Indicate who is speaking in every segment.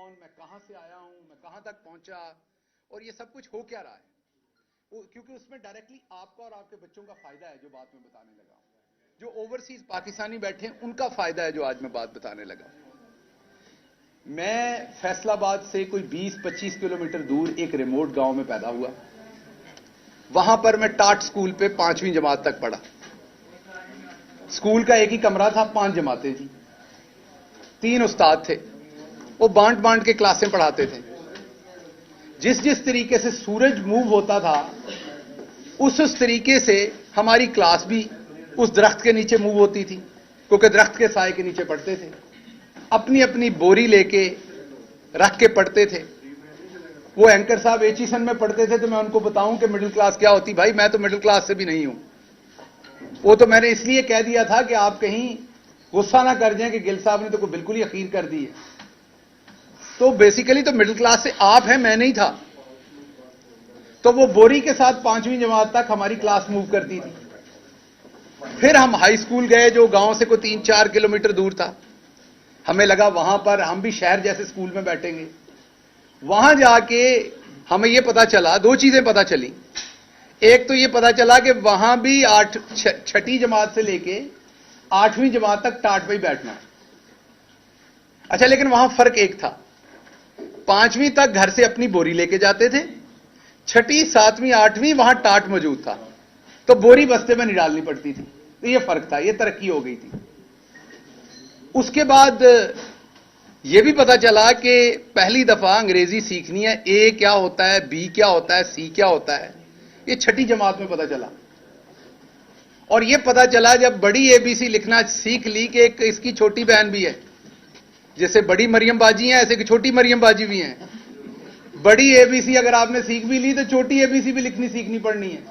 Speaker 1: कौन, मैं कहां से आया हूं, मैं कहां तक पहुंचा और ये सब कुछ हो क्या रहा है, क्योंकि उसमें डायरेक्टली आपका और आपके बच्चों का फायदा है जो बात मैं बताने लगा हूं। जो ओवरसीज पाकिस्तानी बैठे हैं उनका फायदा है जो आज मैं बात बताने लगा। मैं फैसलाबाद से कोई 20-25 किलोमीटर दूर एक रिमोट गांव में पैदा हुआ। वहां पर मैं टाट स्कूल पे 5वीं जमात तक पढ़ा। स्कूल का एक ही कमरा था, 5 जमातें थी, 3 उस्ताद थे, वो बांट बांट के क्लासें पढ़ाते थे। जिस जिस तरीके से सूरज मूव होता था उस तरीके से हमारी क्लास भी उस दरख्त के नीचे मूव होती थी, क्योंकि दरख्त के साए के नीचे पढ़ते थे। अपनी अपनी बोरी लेके रख के पढ़ते थे। वो एंकर साहब एचीसन में पढ़ते थे, तो मैं उनको बताऊं कि मिडिल क्लास क्या होती, भाई मैं तो मिडिल क्लास से भी नहीं हूं। वो तो मैंने इसलिए कह दिया था कि आप कहीं गुस्सा ना कर जाएं कि गिल साहब ने तो कोई बिल्कुल ही अखीर कर दी है। तो बेसिकली तो मिडिल क्लास से आप हैं, मैं नहीं था। तो वो बोरी के साथ 5वीं जमात तक हमारी क्लास मूव करती थी। फिर हम हाई स्कूल गए जो गांव से कोई 3-4 किलोमीटर दूर था। हमें लगा वहां पर हम भी शहर जैसे स्कूल में बैठेंगे। वहां जाके हमें यह पता चला, 2 चीजें पता चली। एक तो यह पता चला कि वहां भी 6ठी जमात से लेके 8वीं जमात तक टाट पे ही बैठना। अच्छा, लेकिन वहां फर्क एक था, 5वीं तक घर से अपनी बोरी लेके जाते थे, 6ठी 7वीं 8वीं वहां टाट मौजूद था, तो बोरी बस्ते में नहीं डालनी पड़ती थी। तो यह फर्क था, यह तरक्की हो गई थी। उसके बाद यह भी पता चला कि पहली दफा अंग्रेजी सीखनी है, ए क्या होता है, बी क्या होता है, सी क्या होता है, यह 6ठी जमात में पता चला। और यह पता चला जब बड़ी एबीसी लिखना सीख ली कि एक इसकी छोटी बहन भी है। जैसे बड़ी मरियम बाजी है, ऐसे कि छोटी मरियम बाजी भी है। बड़ी एबीसी अगर आपने सीख भी ली तो छोटी एबीसी भी लिखनी सीखनी पड़नी है।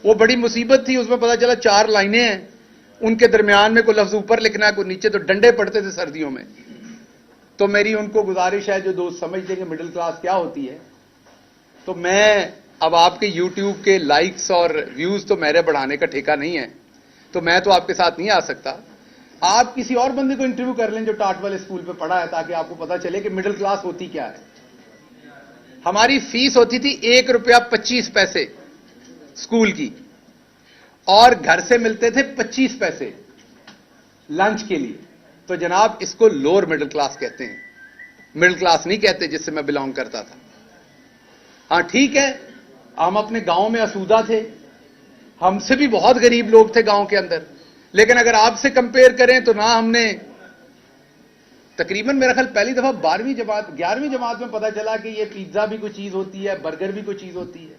Speaker 1: वो बड़ी मुसीबत थी। उसमें पता चला 4 लाइनें हैं, उनके दरमियान में कोई लफ्ज ऊपर लिखना है, कोई नीचे, तो डंडे पड़ते थे सर्दियों में। तो मेरी उनको गुजारिश है, जो दोस्त समझते हैं कि मिडिल क्लास क्या होती है, तो मैं अब आपके यूट्यूब के लाइक्स और व्यूज तो मेरे बढ़ाने का ठेका नहीं है, तो मैं तो आपके साथ नहीं आ सकता। आप किसी और बंदे को इंटरव्यू कर लें जो टाट वाले स्कूल पे पढ़ा है, ताकि आपको पता चले कि मिडिल क्लास होती क्या है। हमारी फीस होती थी ₹1.25 स्कूल की, और घर से मिलते थे 25 पैसे लंच के लिए। तो जनाब इसको लोअर मिडिल क्लास कहते हैं, मिडिल क्लास नहीं कहते जिससे मैं बिलोंग करता था। हां ठीक है, हम अपने गांव में आसूदा थे, हमसे भी बहुत गरीब लोग थे गांव के अंदर, लेकिन अगर आपसे कंपेयर करें तो ना हमने तकरीबन मेरा ख्याल पहली दफा 11वीं जमात में पता चला कि ये पिज्जा भी कोई चीज होती है, बर्गर भी कोई चीज होती है।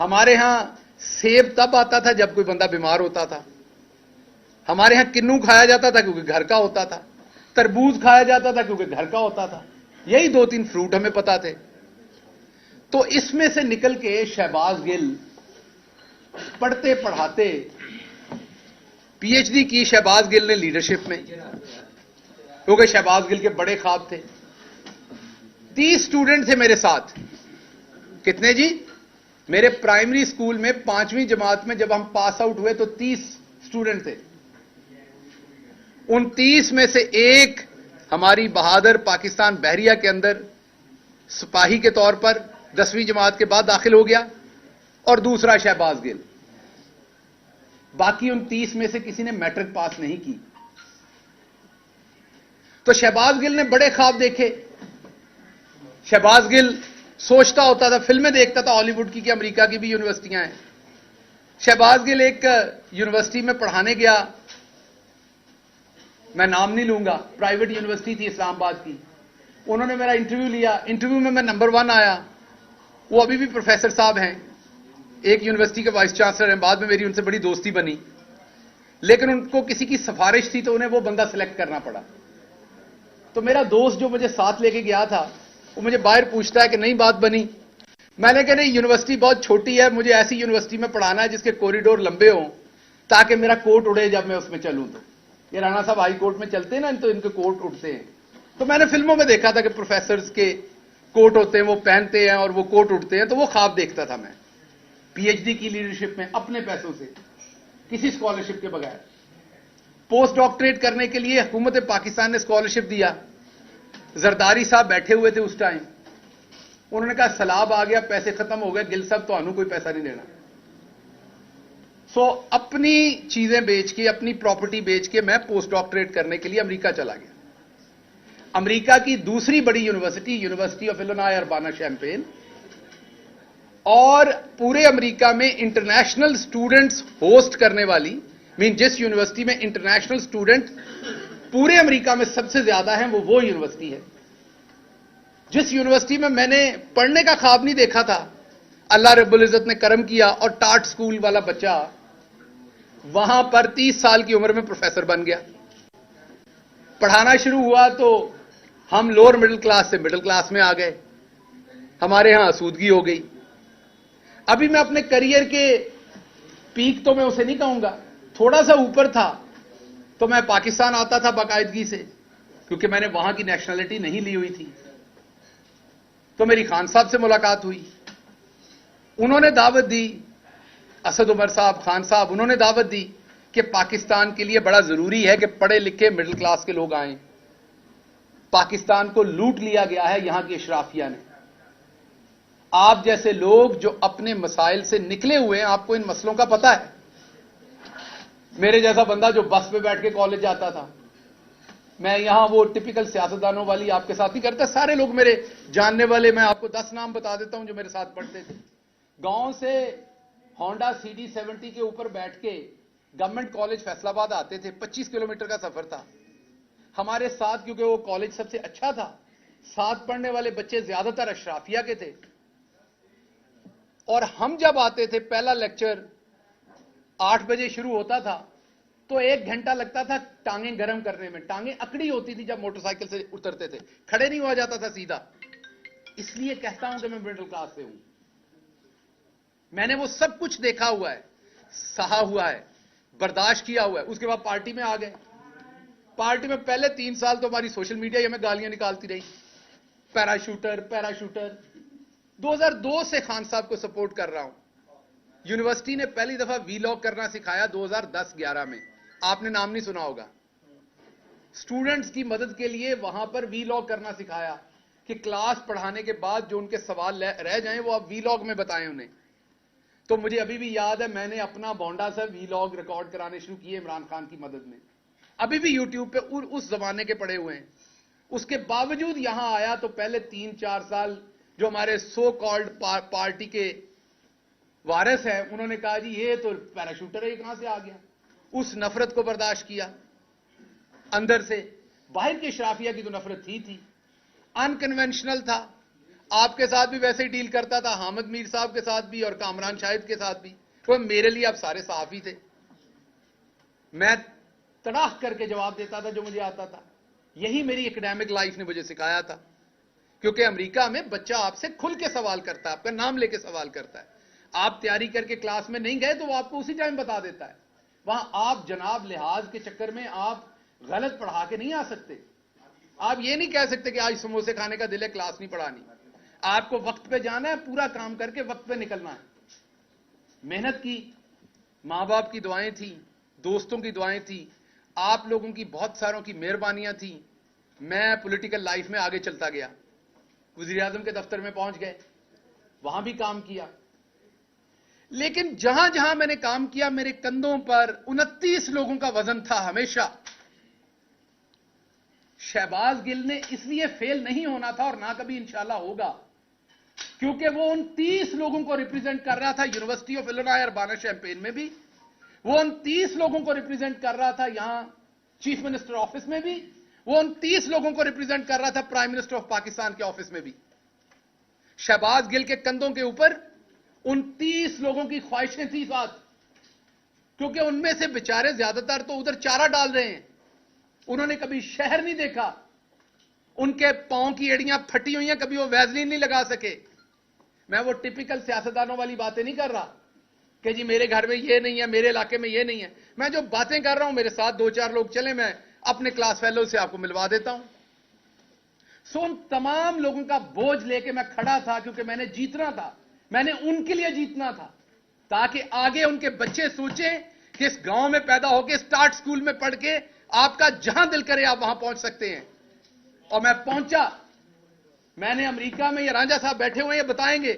Speaker 1: हमारे यहां सेब तब आता था जब कोई बंदा बीमार होता था। हमारे यहां किन्नू खाया जाता था क्योंकि घर का होता था, तरबूज खाया जाता था क्योंकि घर का होता था। यही 2-3 फ्रूट हमें पता थे। तो इसमें से निकल के शहबाज गिल पढ़ते पढ़ाते पीएचडी की शहबाज गिल ने लीडरशिप में, क्योंकि शहबाज गिल के बड़े ख्वाब थे। 30 स्टूडेंट थे मेरे साथ। कितने जी? मेरे प्राइमरी स्कूल में 5वीं जमात में जब हम पास आउट हुए तो 30 स्टूडेंट थे। उन 30 में से एक हमारी बहादुर पाकिस्तान बहरिया के अंदर सिपाही के तौर पर 10वीं जमात के बाद दाखिल हो गया, और दूसरा शहबाज गिल। बाकी उन 30 में से किसी ने मैट्रिक पास नहीं की। तो शहबाज गिल ने बड़े ख्वाब देखे। शहबाज गिल सोचता होता था, फिल्में देखता था हॉलीवुड की कि अमेरिका की भी यूनिवर्सिटियां हैं। शहबाज गिल एक यूनिवर्सिटी में पढ़ाने गया, मैं नाम नहीं लूंगा, प्राइवेट यूनिवर्सिटी थी इस्लामाबाद की। उन्होंने मेरा इंटरव्यू लिया, इंटरव्यू में मैं नंबर 1 आया। वो अभी भी प्रोफेसर साहब हैं, एक यूनिवर्सिटी के वाइस चांसलर हैं। बाद में मेरी उनसे बड़ी दोस्ती बनी, लेकिन उनको किसी की सिफारिश थी तो उन्हें वो बंदा सिलेक्ट करना पड़ा। तो मेरा दोस्त जो मुझे साथ लेके गया था, वो मुझे बाहर पूछता है कि नहीं बात बनी। मैंने कहा नहीं, यूनिवर्सिटी बहुत छोटी है, मुझे ऐसी यूनिवर्सिटी में पढ़ाना है जिसके कॉरिडोर लंबे हों ताकि मेरा कोट उड़े जब मैं उसमें चलूं। तो ये राणा साहब हाई कोर्ट में चलते हैं ना, तो इनके कोट उड़ते हैं। तो मैंने फिल्मों में देखा था कि प्रोफेसर्स के कोट होते हैं, वो पहनते हैं और वो कोट उड़ते हैं। तो वो ख्वाब देखता था मैं, पीएचडी की लीडरशिप में, अपने पैसों से, किसी स्कॉलरशिप के बगैर। पोस्ट डॉक्टरेट करने के लिए हुकूमत पाकिस्तान ने स्कॉलरशिप दिया। जरदारी साहब बैठे हुए थे उस टाइम, उन्होंने कहा सैलाब आ गया, पैसे खत्म हो गए, गिल साहब तो आनू कोई पैसा नहीं देना। सो अपनी चीजें बेच के, अपनी प्रॉपर्टी बेच के मैं पोस्ट डॉक्टरेट करने के लिए अमेरिका चला गया। अमेरिका की दूसरी बड़ी university, university of Illinois Urbana champagne, और पूरे अमेरिका में इंटरनेशनल स्टूडेंट्स होस्ट करने वाली, जिस यूनिवर्सिटी में इंटरनेशनल स्टूडेंट पूरे अमेरिका में सबसे ज्यादा हैं, वो यूनिवर्सिटी है। जिस यूनिवर्सिटी में मैंने पढ़ने का ख्वाब नहीं देखा था, अल्लाह रब्बुल इज्जत ने करम किया और टाट स्कूल वाला बच्चा वहां पर 30 साल की उम्र में प्रोफेसर बन गया। पढ़ाना शुरू हुआ तो हम लोअर मिडिल क्लास से मिडिल क्लास में आ गए, हमारे यहां आसूदगी हो गई। अभी मैं अपने करियर के पीक तो मैं उसे नहीं कहूंगा, थोड़ा सा ऊपर था तो मैं पाकिस्तान आता था बाकायदगी से, क्योंकि मैंने वहां की नेशनलिटी नहीं ली हुई थी। तो मेरी खान साहब से मुलाकात हुई, उन्होंने दावत दी, असद उमर साहब, खान साहब, उन्होंने दावत दी कि पाकिस्तान के लिए बड़ा जरूरी है कि पढ़े लिखे मिडिल क्लास के लोग आए। पाकिस्तान को लूट लिया गया है यहां की अशराफिया ने। आप जैसे लोग जो अपने मसाइल से निकले हुए हैं, आपको इन मसलों का पता है। मेरे जैसा बंदा जो बस पे बैठ के कॉलेज जाता था, मैं यहां वो टिपिकल सियासतदानों वाली आपके साथ नहीं करता, सारे लोग मेरे जानने वाले, मैं आपको 10 नाम बता देता हूं जो मेरे साथ पढ़ते थे। गांव से होंडा CD70 के ऊपर बैठ के गवर्नमेंट कॉलेज फैसलाबाद आते थे, 25 किलोमीटर का सफर था। हमारे साथ, क्योंकि वो कॉलेज सबसे अच्छा था, साथ पढ़ने वाले बच्चे ज्यादातर अशराफिया के थे। और हम जब आते थे, पहला लेक्चर 8 बजे शुरू होता था तो 1 घंटा लगता था टांगें गर्म करने में। टांगें अकड़ी होती थी जब मोटरसाइकिल से उतरते थे, खड़े नहीं हुआ जाता था सीधा। इसलिए कहता हूं कि मैं मिडिल क्लास से हूं। मैंने वो सब कुछ देखा हुआ है, सहा हुआ है, बर्दाश्त किया हुआ है। उसके बाद पार्टी में आ गए। पार्टी में पहले 3 साल तो हमारी सोशल मीडिया हमें गालियां निकालती रही, पैराशूटर पैराशूटर। 2002 से खान साहब को सपोर्ट कर रहा हूं। यूनिवर्सिटी ने पहली दफा वीलॉग करना सिखाया 2010-11 में, आपने नाम नहीं सुना होगा। स्टूडेंट्स की मदद के लिए वहां पर वीलॉग करना सिखाया कि क्लास पढ़ाने के बाद जो उनके सवाल रह जाएं वो आप वीलॉग में बताएं उन्हें। तो मुझे अभी भी याद है, मैंने अपना बोंडा से वीलॉग रिकॉर्ड कराने शुरू किए इमरान खान की मदद में। अभी भी यूट्यूब पे उस जमाने के पड़े हुए हैं। उसके बावजूद यहां आया तो पहले 3-4 साल जो हमारे सो कॉल्ड पार्टी के वारिस हैं, उन्होंने कहा जी ये तो पैराशूटर है, ये कहां से आ गया। उस नफरत को बर्दाश्त किया अंदर से। बाहर की शराफिया की तो नफरत थी। अनकन्वेंशनल था, आपके साथ भी वैसे ही डील करता था, हामिद मीर साहब के साथ भी और कामरान शाहिद के साथ भी। तो मेरे लिए आप सारे सहाफी थे, मैं तड़ाक करके जवाब देता था जो मुझे आता था। यही मेरी एकेडमिक लाइफ ने मुझे सिखाया था, क्योंकि अमेरिका में बच्चा आपसे खुल के सवाल करता है, आपका नाम लेके सवाल करता है। आप तैयारी करके क्लास में नहीं गए तो वो आपको उसी टाइम बता देता है। वहां आप जनाब लिहाज के चक्कर में आप गलत पढ़ा के नहीं आ सकते। आप ये नहीं कह सकते कि आज समोसे खाने का दिल है, क्लास नहीं पढ़ानी। आपको वक्त पे जाना है, पूरा काम करके वक्त पे निकलना है। मेहनत की, मां बाप की दुआएं थी, दोस्तों की दुआएं थी, आप लोगों की बहुत सारों की मेहरबानियां थी। मैं पॉलिटिकल लाइफ में आगे चलता गया, वजीर आजम के दफ्तर में पहुंच गए, वहां भी काम किया। लेकिन जहां जहां मैंने काम किया, मेरे कंधों पर 29 लोगों का वजन था हमेशा। शहबाज गिल ने इसलिए फेल नहीं होना था और ना कभी इंशाल्लाह होगा, क्योंकि वो उन 30 लोगों को रिप्रेजेंट कर रहा था university of Illinois Urbana champagne में भी, वो उन 30 लोगों को रिप्रेजेंट कर रहा था यहां चीफ मिनिस्टर ऑफिस में भी, वो उन 30 लोगों को रिप्रेजेंट कर रहा था प्राइम मिनिस्टर ऑफ पाकिस्तान के ऑफिस में भी। शहबाज गिल के कंधों के ऊपर उन 30 लोगों की ख्वाहिशें थी साथ, क्योंकि उनमें से बेचारे ज्यादातर तो उधर चारा डाल रहे हैं, उन्होंने कभी शहर नहीं देखा, उनके पांव की एड़ियां फटी हुई हैं, कभी वो वैसलीन नहीं लगा सके। मैं वो टिपिकल सियासतदानों वाली बातें नहीं कर रहा कि जी मेरे घर में ये नहीं है, मेरे इलाके में ये नहीं है। मैं जो बातें कर रहा हूं, मेरे साथ 2-4 लोग चले, मैं अपने क्लास फेलो से आपको मिलवा देता हूं। सो उन तमाम लोगों का बोझ लेके मैं खड़ा था, क्योंकि मैंने जीतना था, मैंने उनके लिए जीतना था, ताकि आगे उनके बच्चे सोचें कि इस गांव में पैदा होकर स्टार्ट स्कूल में पढ़ के आपका जहां दिल करे आप वहां पहुंच सकते हैं। और मैं पहुंचा। मैंने अमेरिका में, ये रांझा साहब बैठे हुए हैं, ये बताएंगे,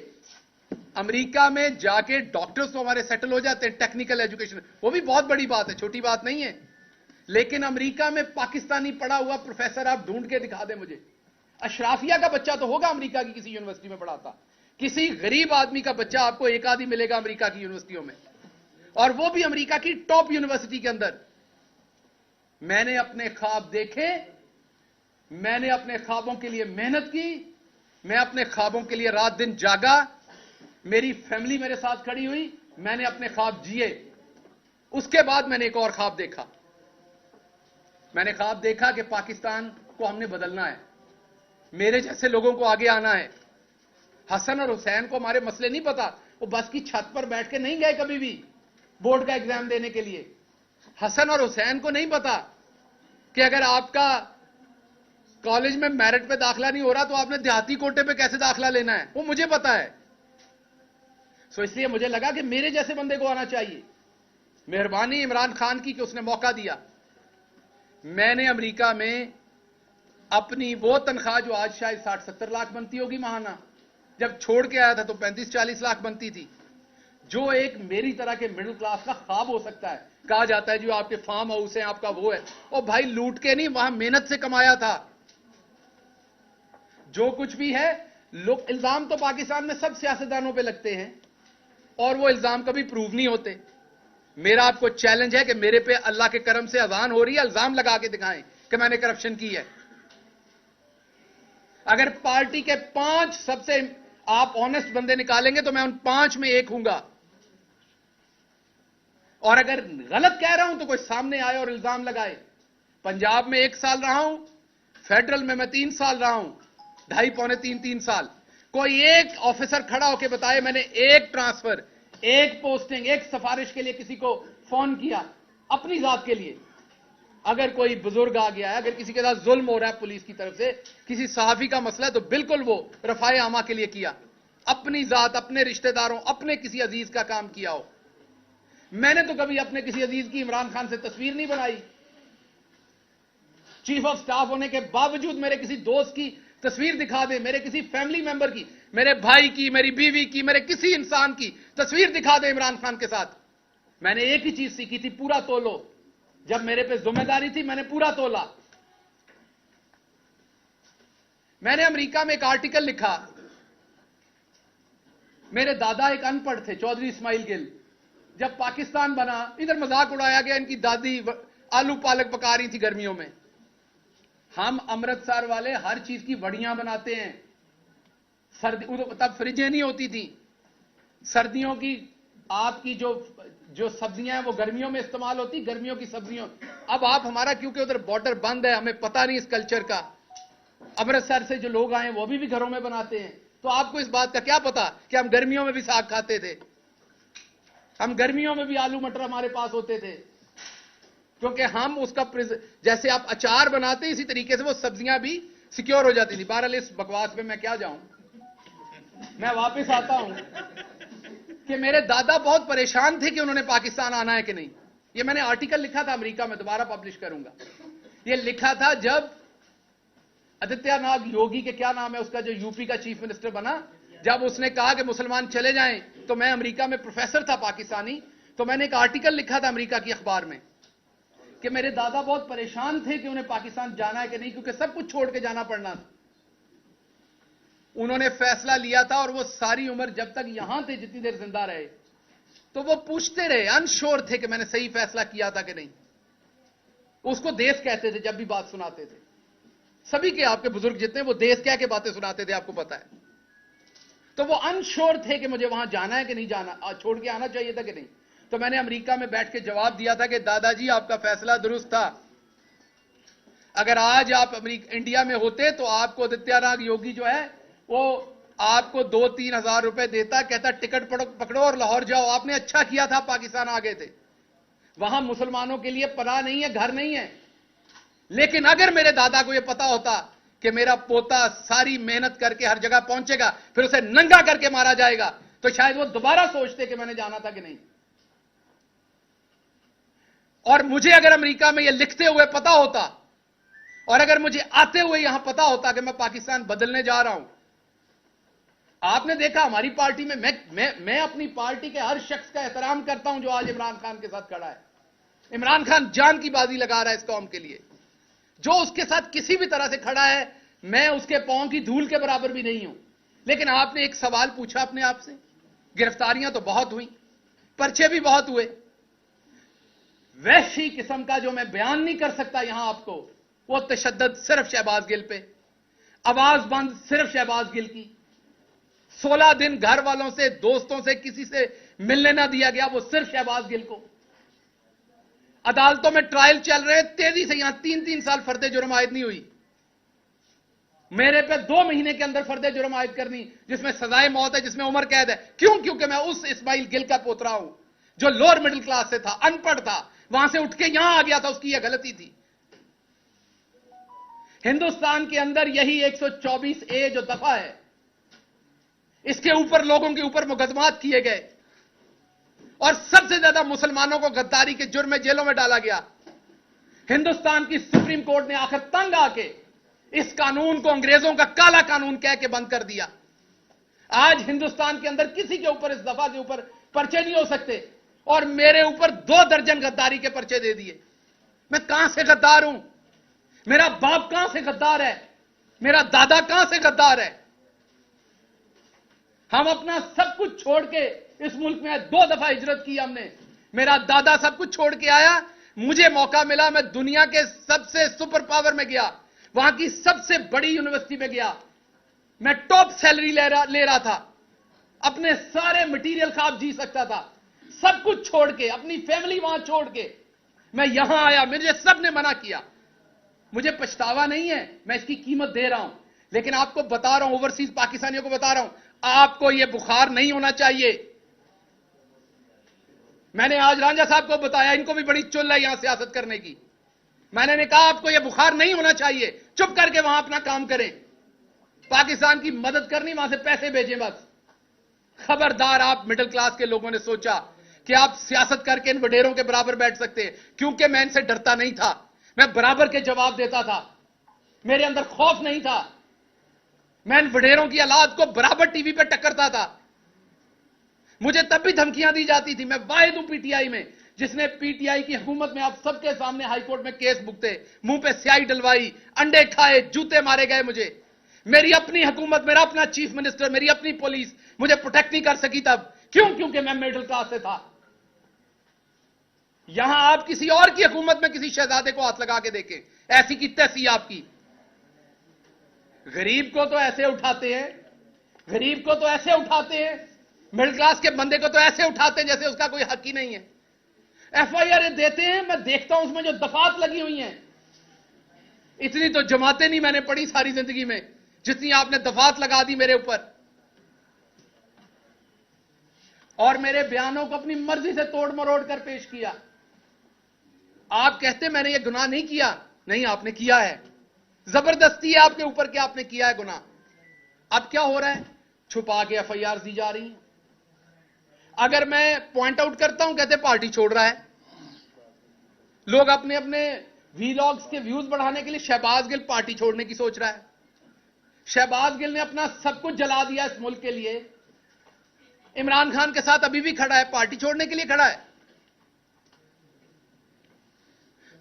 Speaker 1: अमेरिका में जाके डॉक्टर्स तो हमारे सेटल हो जाते हैं, टेक्निकल एजुकेशन, वो भी बहुत बड़ी बात है, छोटी बात नहीं है। लेकिन अमेरिका में पाकिस्तानी पढ़ा हुआ प्रोफेसर आप ढूंढ के दिखा दें मुझे। अशराफिया का बच्चा तो होगा अमेरिका की किसी यूनिवर्सिटी में पढ़ाता, किसी गरीब आदमी का बच्चा आपको एक आदि मिलेगा अमेरिका की यूनिवर्सिटियों में, और वो भी अमेरिका की टॉप यूनिवर्सिटी के अंदर। मैंने अपने ख्वाब देखे, मैंने अपने ख्वाबों के लिए मेहनत की, मैं अपने ख्वाबों के लिए रात दिन जागा, मेरी फैमिली मेरे साथ खड़ी हुई, मैंने अपने ख्वाब जिए। उसके बाद मैंने एक और ख्वाब देखा। मैंने ख्वाब देखा कि पाकिस्तान को हमने बदलना है, मेरे जैसे लोगों को आगे आना है। हसन और हुसैन को हमारे मसले नहीं पता, वो बस की छत पर बैठ के नहीं गए कभी भी बोर्ड का एग्जाम देने के लिए। हसन और हुसैन को नहीं पता कि अगर आपका कॉलेज में मेरिट पे दाखिला नहीं हो रहा तो आपने देहाती कोटे पे कैसे दाखिला लेना है, वो मुझे पता है। सो इसलिए मुझे लगा कि मेरे जैसे बंदे को आना चाहिए। मेहरबानी इमरान खान की कि उसने मौका दिया। मैंने अमेरिका में अपनी वो तनख्वाह जो आज शायद 60-70 लाख बनती होगी महाना, जब छोड़ के आया था तो 35-40 लाख बनती थी, जो एक मेरी तरह के मिडिल क्लास का ख्वाब हो सकता है। कहा जाता है जो आपके फार्म हाउस है आपका वो है, और भाई लूट के नहीं, वहां मेहनत से कमाया था। जो कुछ भी है, लोग इल्जाम तो पाकिस्तान में सब सियासतदानों पे लगते हैं और वो इल्जाम कभी प्रूव नहीं होते। मेरा आपको चैलेंज है कि मेरे पे अल्लाह के करम से अजान हो रही है, इल्जाम लगा के दिखाएं कि मैंने करप्शन की है। अगर पार्टी के 5 सबसे आप ऑनेस्ट बंदे निकालेंगे तो मैं उन 5 में एक हूंगा, और अगर गलत कह रहा हूं तो कोई सामने आए और इल्जाम लगाए। पंजाब में 1 साल रहा हूं, फेडरल में मैं 3 साल रहा हूं, 2.5-3 साल। कोई एक ऑफिसर खड़ा होकर बताए मैंने एक ट्रांसफर, एक पोस्टिंग, एक सिफारिश के लिए किसी को फोन किया अपनी जात के लिए। अगर कोई बुजुर्ग आ गया है, अगर किसी के साथ जुल्म हो रहा है पुलिस की तरफ से, किसी सहाफी का मसला है, तो बिल्कुल वो रफाए आमा के लिए किया, अपनी जात, अपने रिश्तेदारों, अपने किसी अजीज का काम किया हो। मैंने तो कभी अपने किसी अजीज की इमरान खान से तस्वीर नहीं बनाई। चीफ ऑफ स्टाफ होने के बावजूद मेरे किसी दोस्त की तस्वीर दिखा दे, मेरे किसी फैमिली मेंबर की, मेरे भाई की, मेरी बीवी की, मेरे किसी इंसान की तस्वीर दिखा दे इमरान खान के साथ, मैंने एक ही चीज सीखी थी, पूरा तोलो। जब मेरे पे जिम्मेदारी थी मैंने पूरा तोला। मैंने अमेरिका में एक आर्टिकल लिखा। मेरे दादा एक अनपढ़ थे, चौधरी इस्माइल गिल। जब पाकिस्तान बना, इधर मजाक उड़ाया गया, इनकी दादी आलू पालक पका रही थी गर्मियों में। हम अमृतसर वाले हर चीज की वड़ियां बनाते हैं। सर्दी तब फ्रिजें नहीं होती थी, सर्दियों की आपकी जो सब्जियां हैं वो गर्मियों में इस्तेमाल होती, गर्मियों की सब्जियों। अब आप हमारा, क्योंकि उधर बॉर्डर बंद है, हमें पता नहीं इस कल्चर का। अमृतसर से जो लोग आए वो भी घरों में बनाते हैं। तो आपको इस बात का क्या पता कि हम गर्मियों में भी साग खाते थे, हम गर्मियों में भी आलू मटर हमारे पास होते थे, क्योंकि हम उसका जैसे आप अचार बनाते हैं इसी तरीके से वो सब्जियां भी सिक्योर हो जाती थी। बहरहाल इस बकवास पे मैं क्या जाऊं, मैं वापस आता हूं कि मेरे दादा बहुत परेशान थे कि उन्होंने पाकिस्तान आना है कि नहीं। ये मैंने आर्टिकल लिखा था अमेरिका में, दोबारा पब्लिश करूंगा। ये लिखा था जब आदित्यनाथ योगी के, क्या नाम है उसका, जो यूपी का चीफ मिनिस्टर बना, जब उसने कहा कि मुसलमान चले जाएं, तो मैं अमेरिका में प्रोफेसर था पाकिस्तानी, तो मैंने एक आर्टिकल लिखा था अमेरिका की अखबार में कि मेरे दादा बहुत परेशान थे कि उन्हें पाकिस्तान जाना है कि नहीं, क्योंकि सब कुछ छोड़ के जाना पड़ना था। उन्होंने फैसला लिया था और वो सारी उम्र जब तक यहां थे, जितनी देर जिंदा रहे, तो वो पूछते रहे, अनश्योर थे कि मैंने सही फैसला किया था कि नहीं। उसको देश कहते थे जब भी बात सुनाते थे। सभी के आपके बुजुर्ग जितने, वो देश कह के बातें सुनाते थे, आपको पता है। तो वो अनश्योर थे कि मुझे वहां जाना है कि नहीं जाना, छोड़ के आना चाहिए था कि नहीं। तो मैंने अमेरिका में बैठ के जवाब दिया था कि दादाजी आपका फैसला दुरुस्त था। अगर आज आप इंडिया में होते तो आपको आदित्यनाथ योगी जो है वो आपको 2-3 हजार रुपए देता, कहता टिकट पकड़ो और लाहौर जाओ। आपने अच्छा किया था, पाकिस्तान आ गए थे। वहां मुसलमानों के लिए पनाह नहीं है, घर नहीं है। लेकिन अगर मेरे दादा को यह पता होता कि मेरा पोता सारी मेहनत करके हर जगह पहुंचेगा, फिर उसे नंगा करके मारा जाएगा, तो शायद वो दोबारा सोचते कि मैंने जाना था कि नहीं। और मुझे अगर अमेरिका में यह लिखते हुए पता होता और अगर मुझे आते हुए यहां पता होता कि मैं पाकिस्तान बदलने जा रहा हूं, आपने देखा हमारी पार्टी में मैं अपनी पार्टी के हर शख्स का एहतराम करता हूं जो आज इमरान खान के साथ खड़ा है। इमरान खान जान की बाजी लगा रहा है इस कौम के लिए। जो उसके साथ किसी भी तरह से खड़ा है, मैं उसके पांव की धूल के बराबर भी नहीं हूं। लेकिन आपने एक सवाल पूछा अपने आप से, गिरफ्तारियां तो बहुत हुई, पर्चे भी बहुत हुए, वैसी किस्म का जो मैं बयान नहीं कर सकता यहां आपको, वो तशद्दुद सिर्फ शहबाज गिल पे, आवाज बंद सिर्फ शहबाज गिल की, 16 दिन घर वालों से, दोस्तों से, किसी से मिलने ना दिया गया, वो सिर्फ शहबाज गिल को। अदालतों में ट्रायल चल रहे, तेजी से यहां 3-3 साल फर्दे जुर्म आयद नहीं हुई। मेरे पे 2 महीने के अंदर फर्दे जुर्म आयद करनी, जिसमें सजाए मौत है, जिसमें उम्र कैद है। क्यों? क्योंकि मैं उस इस्माइल गिल का पोतरा हूं जो लोअर मिडिल क्लास से था, अनपढ़ था, वहां से उठ के यहां आ गया था। उसकी यह गलती थी। हिंदुस्तान के अंदर यही 124A जो दफा है, इसके ऊपर लोगों के ऊपर मुकदमात किए गए और सबसे ज्यादा मुसलमानों को गद्दारी के जुर्म में जेलों में डाला गया। हिंदुस्तान की सुप्रीम कोर्ट ने आखिर तंग आके इस कानून को अंग्रेजों का काला कानून कह के बंद कर दिया। आज हिंदुस्तान के अंदर किसी के ऊपर, इस दफा के ऊपर पर्चे नहीं हो सकते, और मेरे ऊपर 2 दर्जन गद्दारी के पर्चे दे दिए। मैं कहां से गद्दार हूं? मेरा बाप कहां से गद्दार है? मेरा दादा कहां से गद्दार है? हम अपना सब कुछ छोड़ के इस मुल्क में 2 दफा हिजरत की हमने। मेरा दादा सब कुछ छोड़ के आया, मुझे मौका मिला, मैं दुनिया के सबसे सुपर पावर में गया, वहां की सबसे बड़ी यूनिवर्सिटी में गया, मैं टॉप सैलरी ले रहा था, अपने सारे मटेरियल ख्वाब जी सकता था, सब कुछ छोड़ के, अपनी फैमिली वहां छोड़ के मैं यहां आया। मुझे सबने मना किया, मुझे पछतावा नहीं है, मैं इसकी कीमत दे रहा हूं। लेकिन आपको बता रहा हूं, ओवरसीज पाकिस्तानियों को बता रहा हूं, आपको यह बुखार नहीं होना चाहिए। मैंने आज रांझा साहब को बताया, इनको भी बड़ी चुल है यहां सियासत करने की। मैंने कहा आपको यह बुखार नहीं होना चाहिए, चुप करके वहां अपना काम करें, पाकिस्तान की मदद करनी, वहां से पैसे भेजें बस। खबरदार, आप मिडिल क्लास के लोगों ने सोचा कि आप सियासत करके इन वडेरों के बराबर बैठ सकते हैं। क्योंकि मैं इनसे डरता नहीं था, मैं बराबर के जवाब देता था, मेरे अंदर खौफ नहीं था, मैं इन वडेरों की औलाद को बराबर टीवी पे टक्करता था। मुझे तब भी धमकियां दी जाती थी। मैं वाहिद हूं पीटीआई में जिसने पीटीआई की हुकूमत में आप सबके सामने हाईकोर्ट में केस भुगते, मुंह पे स्याही डलवाई, अंडे खाए, जूते मारे गए मुझे। मेरी अपनी हुकूमत, मेरा अपना चीफ मिनिस्टर, मेरी अपनी पुलिस मुझे प्रोटेक्ट नहीं कर सकी तब। क्यों? क्योंकि मैं मिडिल क्लास से था। यहां आप किसी और की हुकूमत में किसी शहजादे को हाथ लगा के देखें, ऐसी की तैसी आपकी। गरीब को तो ऐसे उठाते हैं, गरीब को तो ऐसे उठाते हैं, मिडिल क्लास के बंदे को तो ऐसे उठाते हैं जैसे उसका कोई हक ही नहीं है। एफआईआर देते हैं, मैं देखता हूं उसमें जो दफात लगी हुई हैं, इतनी तो जमातें नहीं मैंने पढ़ी सारी जिंदगी में जितनी आपने दफात लगा दी मेरे ऊपर। और मेरे बयानों को अपनी मर्जी से तोड़ मरोड़ कर पेश किया। आप कहते मैंने ये गुनाह नहीं किया, नहीं आपने किया है, जबरदस्ती है आपके ऊपर कि आपने किया है गुनाह। अब क्या हो रहा है? छुपा के एफआईआर दी जा रही है। अगर मैं पॉइंट आउट करता हूं, कहते पार्टी छोड़ रहा है। लोग अपने अपने वीलॉग्स के व्यूज बढ़ाने के लिए शहबाज गिल पार्टी छोड़ने की सोच रहा है। शहबाज गिल ने अपना सब कुछ जला दिया इस मुल्क के लिए, इमरान खान के साथ अभी भी खड़ा है, पार्टी छोड़ने के लिए खड़ा है।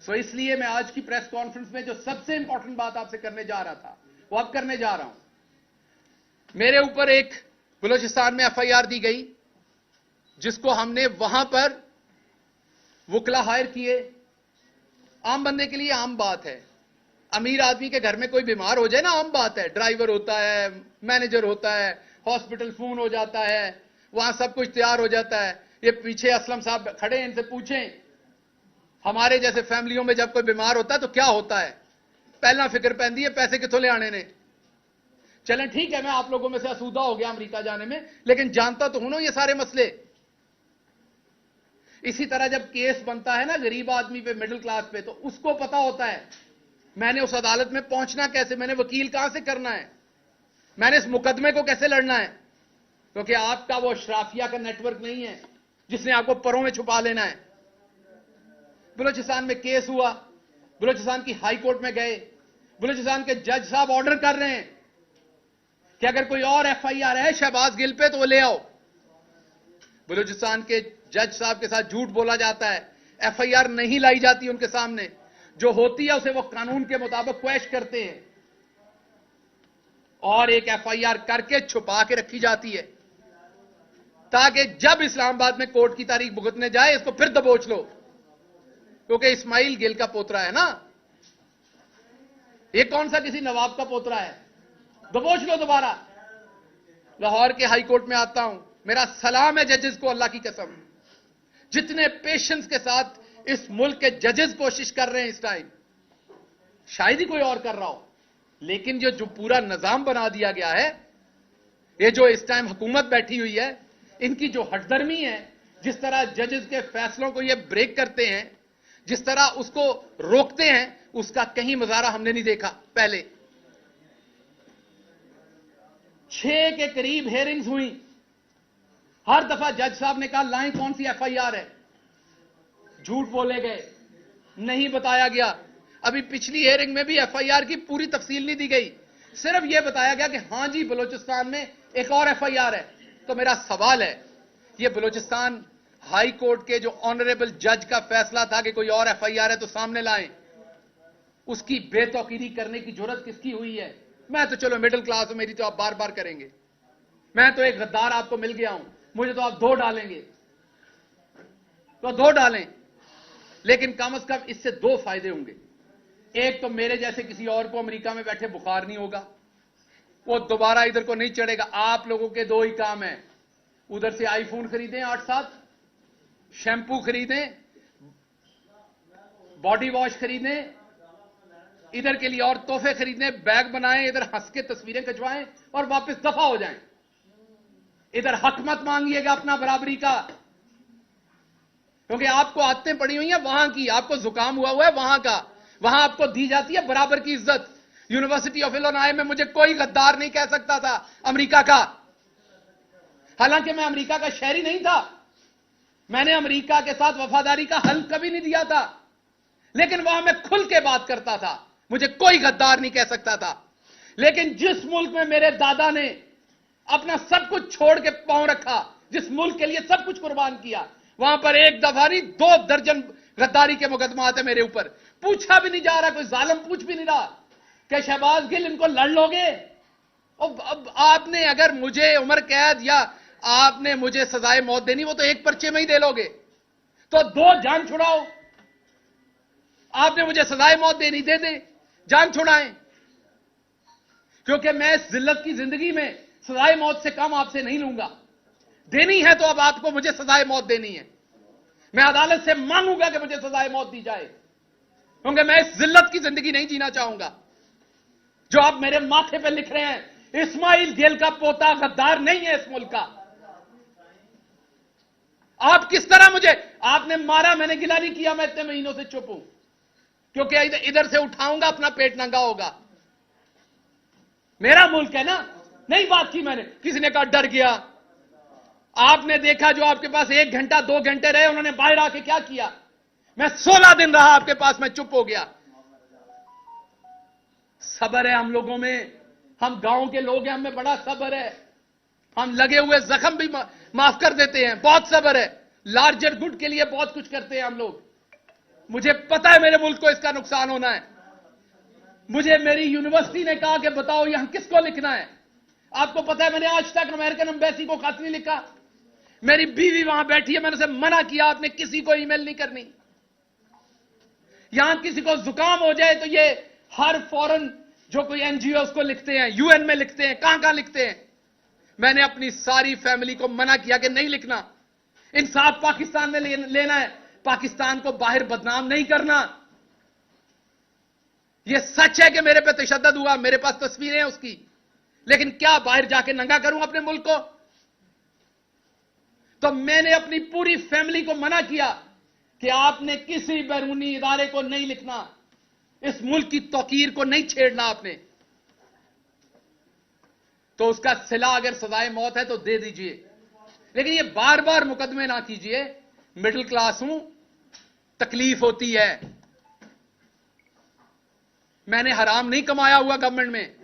Speaker 1: सो इसलिए मैं आज की प्रेस कॉन्फ्रेंस में जो सबसे इंपॉर्टेंट बात आपसे करने जा रहा था वो अब करने जा रहा हूं। मेरे ऊपर एक बलूचिस्तान में एफआईआर दी गई जिसको हमने वहां पर वकला हायर किए। आम बंदे के लिए आम बात है, अमीर आदमी के घर में कोई बीमार हो जाए ना, आम बात है, ड्राइवर होता है, मैनेजर होता है, हॉस्पिटल फोन हो जाता है, वहां सब कुछ तैयार हो जाता है। ये पीछे असलम साहब खड़े हैं, इनसे पूछें हमारे जैसे फैमिलियों में जब कोई बीमार होता है तो क्या होता है? पहला फिक्र पैंदी है पैसे कितों ले आने ने। चलें ठीक है, मैं आप लोगों में से आसूदा हो गया अमेरिका जाने में, लेकिन जानता तो हूं ना ये सारे मसले। इसी तरह जब केस बनता है ना गरीब आदमी पे, मिडिल क्लास पे, तो उसको पता होता है मैंने उस अदालत में पहुंचना कैसे, मैंने वकील कहां से करना है, मैंने इस मुकदमे को कैसे लड़ना है। क्योंकि आपका वो अशराफिया का नेटवर्क नहीं है जिसने आपको परों में छुपा लेना है। बलूचिस्तान में केस हुआ, बलूचिस्तान की हाई कोर्ट में गए, बलूचिस्तान के जज साहब ऑर्डर कर रहे हैं कि अगर कोई और एफआईआर है शहबाज गिल पे तो वो ले आओ। बलूचिस्तान के जज साहब के साथ झूठ बोला जाता है, एफआईआर नहीं लाई जाती उनके सामने, जो होती है उसे वो कानून के मुताबिक क्वैश करते हैं और एक एफआईआर करके छुपा के रखी जाती है ताकि जब इस्लामाबाद में कोर्ट की तारीख भुगतने जाए इसको फिर दबोच लो, क्योंकि इस्माइल गिल का पोतरा है ना, ये कौन सा किसी नवाब का पोतरा है, दबोच लो दोबारा। लाहौर के हाई कोर्ट में आता हूं, मेरा सलाम है जजेस को, अल्लाह की कसम, जितने पेशेंस के साथ इस मुल्क के जजेस कोशिश कर रहे हैं इस टाइम, शायद ही कोई और कर रहा हो, लेकिन जो पूरा निजाम बना दिया गया है, ये जो इस टाइम हुकूमत बैठी हुई है, इनकी जो हटदर्मी है, जिस तरह जजेस के फैसलों को ये ब्रेक करते हैं, जिस तरह उसको रोकते हैं, उसका कहीं मुजाहरा हमने नहीं देखा पहले। 6 के करीब हेयरिंग्स हुई, हर दफा जज साहब ने कहा लाएं कौन सी एफआईआर है, झूठ बोले गए, नहीं बताया गया। अभी पिछली हेयरिंग में भी एफआईआर की पूरी तफसील नहीं दी गई, सिर्फ यह बताया गया कि हां जी बलूचिस्तान में एक और एफआईआर है। तो मेरा सवाल है, यह बलूचिस्तान हाई कोर्ट के जो ऑनरेबल जज का फैसला था कि कोई और एफआईआर है तो सामने लाएं, उसकी बेतौकीरी करने की जरूरत किसकी हुई है? मैं तो चलो मिडिल क्लास हूं, मेरी तो आप बार बार करेंगे, मैं तो एक गद्दार आपको मिल गया हूं, मुझे तो आप 2 डालेंगे तो 2 डालें, लेकिन कम से कम इससे 2 फायदे होंगे। एक तो मेरे जैसे किसी और को अमेरिका में बैठे बुखार नहीं होगा, वो दोबारा इधर को नहीं चढ़ेगा। आप लोगों के 2 ही काम है, उधर से आईफोन खरीदें 8-7, शैम्पू खरीदें, बॉडी वॉश खरीदें, इधर के लिए और तोहफे खरीदें, बैग बनाएं, इधर हंस के तस्वीरें खिंचवाएं और वापस दफा हो जाएं। इधर हक मत मांगिएगा अपना बराबरी का, क्योंकि आपको आदतें पड़ी हुई हैं वहां की, आपको जुकाम हुआ है वहां का, वहां आपको दी जाती है बराबर की इज्जत। यूनिवर्सिटी ऑफ इलिनॉय में मुझे कोई गद्दार नहीं कह सकता था अमेरिका का, हालांकि मैं अमेरिका का शहरी नहीं था, मैंने अमेरिका के साथ वफादारी का हल कभी नहीं दिया था, लेकिन वहां मैं खुल के बात करता था, मुझे कोई गद्दार नहीं कह सकता था। लेकिन जिस मुल्क में मेरे दादा ने अपना सब कुछ छोड़ के पांव रखा, जिस मुल्क के लिए सब कुछ कुर्बान किया, वहां पर एक दफा नहीं 2 दर्जन गद्दारी के मुकदमा थे मेरे ऊपर। पूछा भी नहीं जा रहा, कोई जालिम पूछ भी नहीं रहा कि शहबाज गिल इनको लड़ लोगे। अब आपने अगर मुझे उम्र कैद या आपने मुझे सजाए मौत देनी, वो तो एक पर्चे में ही दे लोगे, तो 2 जान छुड़ाओ। आपने मुझे सजाए मौत देनी, दे दे, जान छुड़ाएं, क्योंकि मैं इस जिल्लत की जिंदगी में सजाए मौत से कम आपसे नहीं लूंगा। देनी है तो अब आपको मुझे सजाए मौत देनी है, मैं अदालत से मांगूंगा कि मुझे सजाए मौत दी जाए, क्योंकि मैं इस जिल्लत की जिंदगी नहीं जीना चाहूंगा। जो आप मेरे माथे पे लिख रहे हैं, इस्माइल गिल का पोता गद्दार नहीं है इस मुल्क का। आप किस तरह मुझे आपने मारा, मैंने गिला नहीं किया, मैं इतने महीनों से चुप हूं, क्योंकि इधर से उठाऊंगा अपना पेट नंगा होगा। मेरा मुल्क है ना, नहीं बात की मैंने, किसी ने कहा डर गया। आपने देखा जो आपके पास 1 घंटा 2 घंटे रहे, उन्होंने बाहर आके क्या किया? मैं 16 दिन रहा आपके पास, मैं चुप हो गया। सब्र है हम लोगों में, हम गांव के लोग हैं, हमें बड़ा सब्र है, हम लगे हुए जख्म भी माफ कर देते हैं, बहुत सब्र है, लार्जर गुड के लिए बहुत कुछ करते हैं हम लोग। मुझे पता है मेरे मुल्क को इसका नुकसान होना है। मुझे मेरी यूनिवर्सिटी ने कहा कि बताओ यहां किसको लिखना है। आपको पता है मैंने आज तक अमेरिकन एम्बेसी को खत नहीं लिखा। मेरी बीवी वहां बैठी है, मैंने उसे मना किया, आपने किसी को ईमेल नहीं करनी। यहां किसी को जुकाम हो जाए तो ये हर फॉरेन जो कोई एनजीओ उसको लिखते हैं, यूएन में लिखते हैं, कहां कहां लिखते हैं। मैंने अपनी सारी फैमिली को मना किया कि नहीं लिखना, इंसाफ पाकिस्तान में लेना है, पाकिस्तान को बाहर बदनाम नहीं करना। यह सच है कि मेरे पे तशद्दुद हुआ, मेरे पास तस्वीरें हैं उसकी, लेकिन क्या बाहर जाके नंगा करूं अपने मुल्क को? तो मैंने अपनी पूरी फैमिली को मना किया कि आपने किसी बैरूनी इदारे को नहीं लिखना, इस मुल्क की तौकीर को नहीं छेड़ना आपने। तो उसका सिला अगर सजाए मौत है तो दे दीजिए, लेकिन ये बार बार मुकदमे ना कीजिए। मिडिल क्लास हूं, तकलीफ होती है। मैंने हराम नहीं कमाया हुआ गवर्नमेंट में,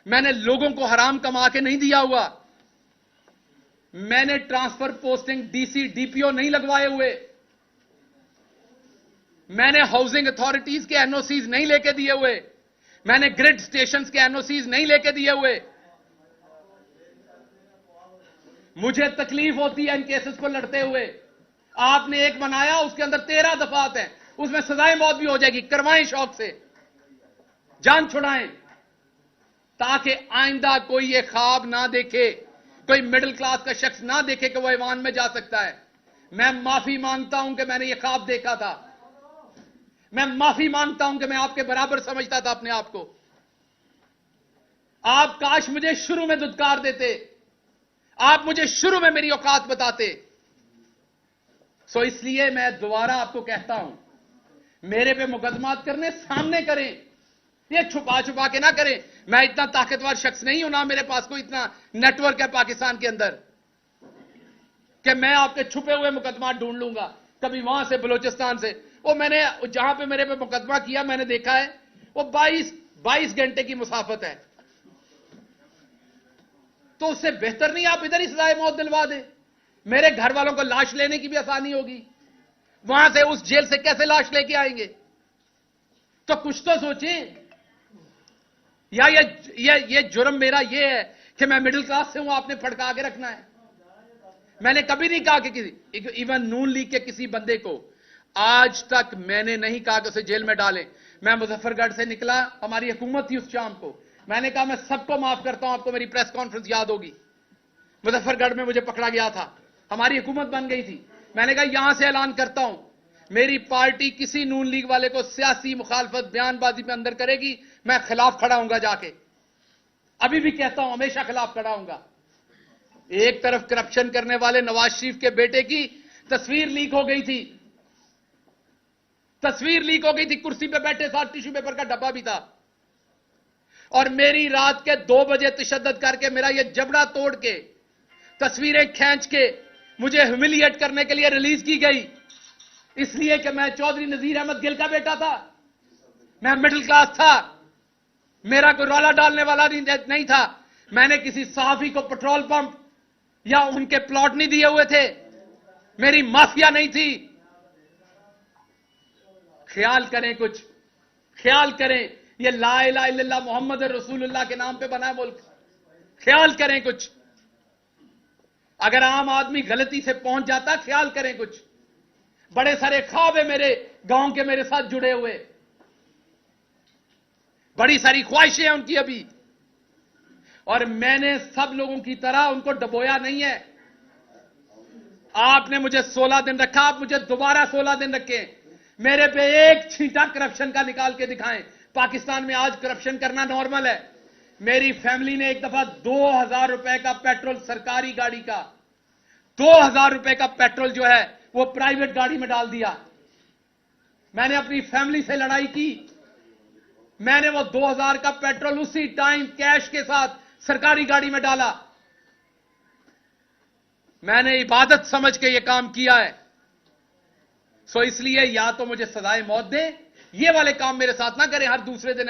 Speaker 1: मैंने लोगों को हराम कमा के नहीं दिया हुआ, मैंने ट्रांसफर पोस्टिंग डीसी डीपीओ नहीं लगवाए हुए, मैंने हाउसिंग अथॉरिटीज के एनओसीज नहीं लेके दिए हुए, मैंने ग्रिड स्टेशंस के एनओसीज नहीं लेके दिए हुए। मुझे तकलीफ होती है इन केसेस को लड़ते हुए। आपने एक बनाया, उसके अंदर 13 दफात हैं, उसमें सजाए मौत भी हो जाएगी, करवाएं शौक से, जान छुड़ाएं, ताकि आइंदा कोई ये ख्वाब ना देखे, कोई मिडिल क्लास का शख्स ना देखे कि वो ईवान में जा सकता है। मैं माफी मांगता हूं कि मैंने ये ख्वाब देखा था, मैं माफी मांगता हूं कि मैं आपके बराबर समझता था अपने आप को। आप काश मुझे शुरू में दुत्कार देते, आप मुझे शुरू में मेरी औकात बताते। सो इसलिए मैं दोबारा आपको कहता हूं, मेरे पे मुकदमात करने सामने करें, ये छुपा छुपा के ना करें। मैं इतना ताकतवर शख्स नहीं हूं, ना मेरे पास कोई इतना नेटवर्क है पाकिस्तान के अंदर कि मैं आपके छुपे हुए मुकदमा ढूंढ लूंगा, कभी वहां से बलूचिस्तान से। वो मैंने जहां पे मेरे पे मुकदमा किया, मैंने देखा है वो 22 घंटे की मुसाफत है, तो उससे बेहतर नहीं आप इधर ही सजाए मौत दिलवा दें। मेरे घर वालों को लाश लेने की भी आसानी होगी, वहां से उस जेल से कैसे लाश लेके आएंगे? तो कुछ तो सोचें। या ये जुर्म मेरा ये है कि मैं मिडिल क्लास से हूं, आपने फड़का के रखना है। मैंने कभी नहीं कहा कि किसी, इवन नून लीग के किसी बंदे को आज तक मैंने नहीं कहा कि उसे जेल में डालें। मैं मुजफ्फरगढ़ से निकला, हमारी हुकूमत थी उस शाम को, मैंने कहा मैं सबको माफ करता हूं। आपको मेरी प्रेस कॉन्फ्रेंस याद होगी, मुजफ्फरगढ़ में मुझे पकड़ा गया था, हमारी हुकूमत बन गई थी। मैंने कहा यहां से ऐलान करता हूं, मेरी पार्टी किसी नून लीग वाले को सियासी मुखालफत बयानबाजी में अंदर करेगी, मैं खिलाफ खड़ा हूंगा जाके। अभी भी कहता हूं, हमेशा खिलाफ खड़ा हूंगा। एक तरफ करप्शन करने वाले नवाज शरीफ के बेटे की तस्वीर लीक हो गई थी, तस्वीर लीक हो गई थी, कुर्सी पे बैठे साथ टिश्यू पेपर का डब्बा भी था, और मेरी रात के 2 बजे तशद्दुद करके मेरा ये जबड़ा तोड़ के तस्वीरें खींच के मुझे ह्यूमिलिएट करने के लिए रिलीज की गई, इसलिए कि मैं चौधरी नजीर अहमद गिल का बेटा था, मैं मिडिल क्लास था, मेरा कोई रौला डालने वाला नहीं था। मैंने किसी सहाफी को पेट्रोल पंप या उनके प्लॉट नहीं दिए हुए थे, मेरी माफिया नहीं थी। ख्याल करें, कुछ ख्याल करें, ये ला इलाहा इल्लल्लाह मोहम्मद रसूलुल्लाह के नाम पे बना है मुल्क, ख्याल करें कुछ। अगर आम आदमी गलती से पहुंच जाता, ख्याल करें कुछ। बड़े सारे ख्वाब है मेरे गांव के मेरे साथ जुड़े हुए, बड़ी सारी ख्वाहिशें हैं उनकी अभी, और मैंने सब लोगों की तरह उनको डबोया नहीं है। आपने मुझे 16 दिन रखा, आप मुझे दोबारा 16 दिन रखें, मेरे पे एक छींटा करप्शन का निकाल के दिखाएं। पाकिस्तान में आज करप्शन करना नॉर्मल है। मेरी फैमिली ने एक दफा 2000 रुपए का पेट्रोल, सरकारी गाड़ी का 2000 रुपए का पेट्रोल जो है वो प्राइवेट गाड़ी में डाल दिया। मैंने अपनी फैमिली से लड़ाई की, मैंने वो 2000 का पेट्रोल उसी टाइम कैश के साथ सरकारी गाड़ी में डाला। मैंने इबादत समझ के ये काम किया है। सो इसलिए या तो मुझे सजाए मौत दे, ये वाले काम मेरे साथ ना करें। हर दूसरे दिन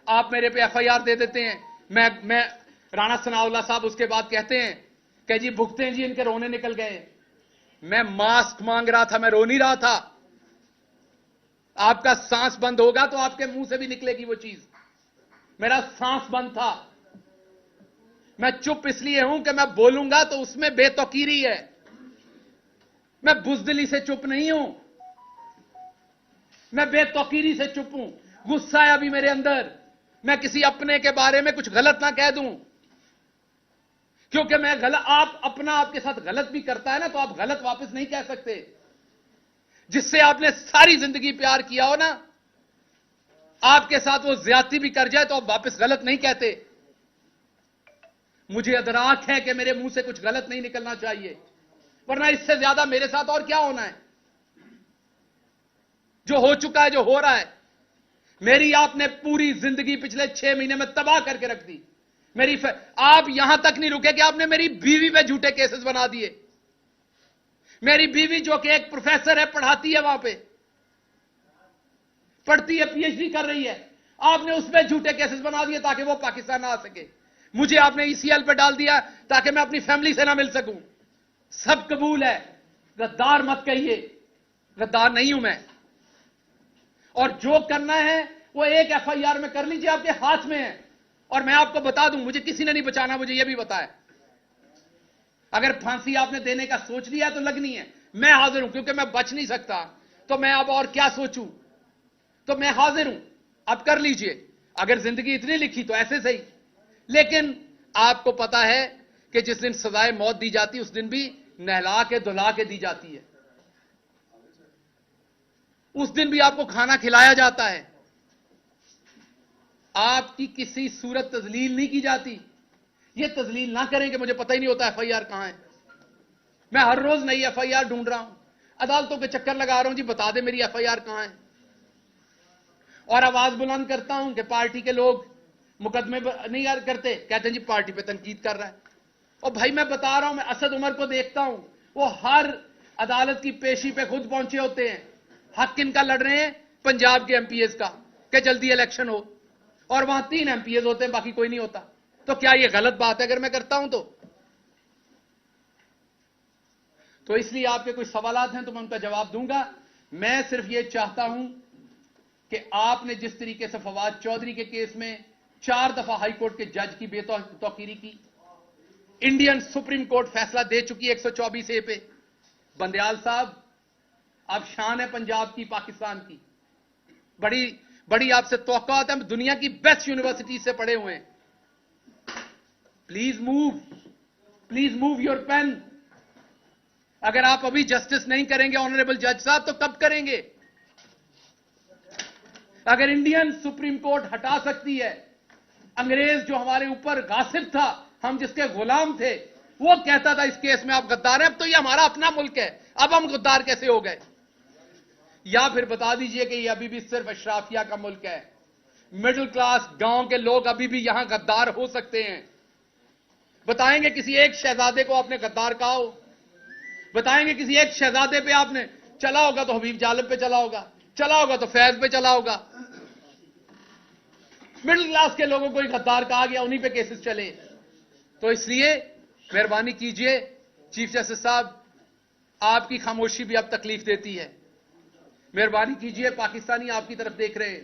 Speaker 1: आप मेरे पे एफआईआर दे देते हैं। मैं राणा सनाउल्लाह साहब उसके बाद कहते हैं कि जी भुगते हैं जी, इनके रोने निकल गए। मैं मास्क मांग रहा था, मैं रो नहीं रहा था। आपका सांस बंद होगा तो आपके मुंह से भी निकलेगी वो चीज। मेरा सांस बंद था। मैं चुप इसलिए हूं कि मैं बोलूंगा तो उसमें बेतौकीरी है। मैं बुजदिली से चुप नहीं हूं, मैं बेतौकीरी से चुप हूं। गुस्सा है अभी मेरे अंदर, मैं किसी अपने के बारे में कुछ गलत ना कह दूं, क्योंकि मैं गलत, आप अपना आपके साथ गलत भी करता है ना, तो आप गलत वापस नहीं कह सकते। जिससे आपने सारी जिंदगी प्यार किया हो ना, आपके साथ वो ज्यादती भी कर जाए तो आप वापस गलत नहीं कहते। मुझे अदराक है कि मेरे मुंह से कुछ गलत नहीं निकलना चाहिए, वरना इससे ज्यादा मेरे साथ और क्या होना है। जो हो चुका है, जो हो रहा है, मेरी आपने पूरी जिंदगी पिछले 6 महीने में तबाह करके रख दी। आप यहां तक नहीं रुके कि आपने मेरी बीवी पे झूठे केसेस बना दिए। मेरी बीवी जो कि एक प्रोफेसर है, पढ़ाती है, वहां पे पढ़ती है, पीएचडी कर रही है, आपने उसमें झूठे केसेस बना दिए ताकि वो पाकिस्तान ना आ सके। मुझे आपने ईसीएल पे डाल दिया ताकि मैं अपनी फैमिली से ना मिल सकूं। सब कबूल है, गद्दार मत कहिए, गद्दार नहीं हूं मैं। और जो करना है वो एक एफआईआर में कर लीजिए, आपके हाथ में है। और मैं आपको बता दूं, मुझे किसी ने नहीं बचाना, मुझे यह भी बताया। अगर फांसी आपने देने का सोच लिया है तो लगनी है, मैं हाजिर हूं, क्योंकि मैं बच नहीं सकता। तो मैं अब और क्या सोचूं, तो मैं हाजिर हूं, अब कर लीजिए। अगर जिंदगी इतनी लिखी तो ऐसे सही। लेकिन आपको पता है कि जिस दिन सजाए मौत दी जाती है उस दिन भी नहला के धुला के दी जाती है। उस दिन भी आपको खाना खिलाया जाता है, आपकी किसी सूरत तजलील नहीं की जाती। ये तजलील ना करें कि मुझे पता ही नहीं होता एफआईआर कहां है। मैं हर रोज नई एफआईआर ढूंढ रहा हूं, अदालतों के चक्कर लगा रहा हूं, जी बता दे मेरी एफआईआर कहां है। और आवाज बुलंद करता हूं कि पार्टी के लोग मुकदमे नहीं करते, कहते हैं जी पार्टी पे तनकीद कर रहा है। और भाई मैं बता रहा हूं, मैं असद उमर को देखता हूं, वो हर अदालत की पेशी पे खुद पहुंचे होते हैं। हक किनका लड़ रहे हैं? पंजाब के एमपीएस का, कि जल्दी इलेक्शन हो। और वहां 3 एमपीएस होते हैं, बाकी कोई नहीं होता। तो क्या यह गलत बात है अगर मैं करता हूं तो इसलिए आपके कोई सवालात हैं तो मैं उनका जवाब दूंगा। मैं सिर्फ यह चाहता हूं कि आपने जिस तरीके से फवाद चौधरी के केस में 4 दफा हाईकोर्ट के जज की बेतौकीरी की, इंडियन सुप्रीम कोर्ट फैसला दे चुकी है 124A पे। बंदयाल साहब, आप शान है पंजाब की, पाकिस्तान की, बड़ी बड़ी आपसे तवक्कुआत है। हम दुनिया की बेस्ट यूनिवर्सिटी से पढ़े हुए हैं। Please move your pen. अगर आप अभी जस्टिस नहीं करेंगे ऑनरेबल जज साहब, तो कब करेंगे? अगर इंडियन सुप्रीम कोर्ट हटा सकती है, अंग्रेज जो हमारे ऊपर गासिब था, हम जिसके गुलाम थे, वो कहता था इस केस में आप गद्दार हैं, अब तो ये हमारा अपना मुल्क है, अब हम गद्दार कैसे हो गए? या फिर बता दीजिए कि ये अभी भी सिर्फ अशराफिया का मुल्क है, मिडिल क्लास गांव के लोग अभी भी यहां गद्दार हो सकते हैं। बताएंगे किसी एक शहजादे को आपने गद्दार कहा हो? बताएंगे किसी एक शहजादे पे आपने चला होगा तो हबीब जालिब पे चला होगा, चला होगा तो फैज पे चला होगा। मिडिल क्लास के लोगों को ही गद्दार कहा गया, उन्हीं पे केसेस चले। तो इसलिए मेहरबानी कीजिए चीफ जस्टिस साहब, आपकी खामोशी भी अब तकलीफ देती है। मेहरबानी कीजिए, पाकिस्तानी आपकी तरफ देख रहे हैं।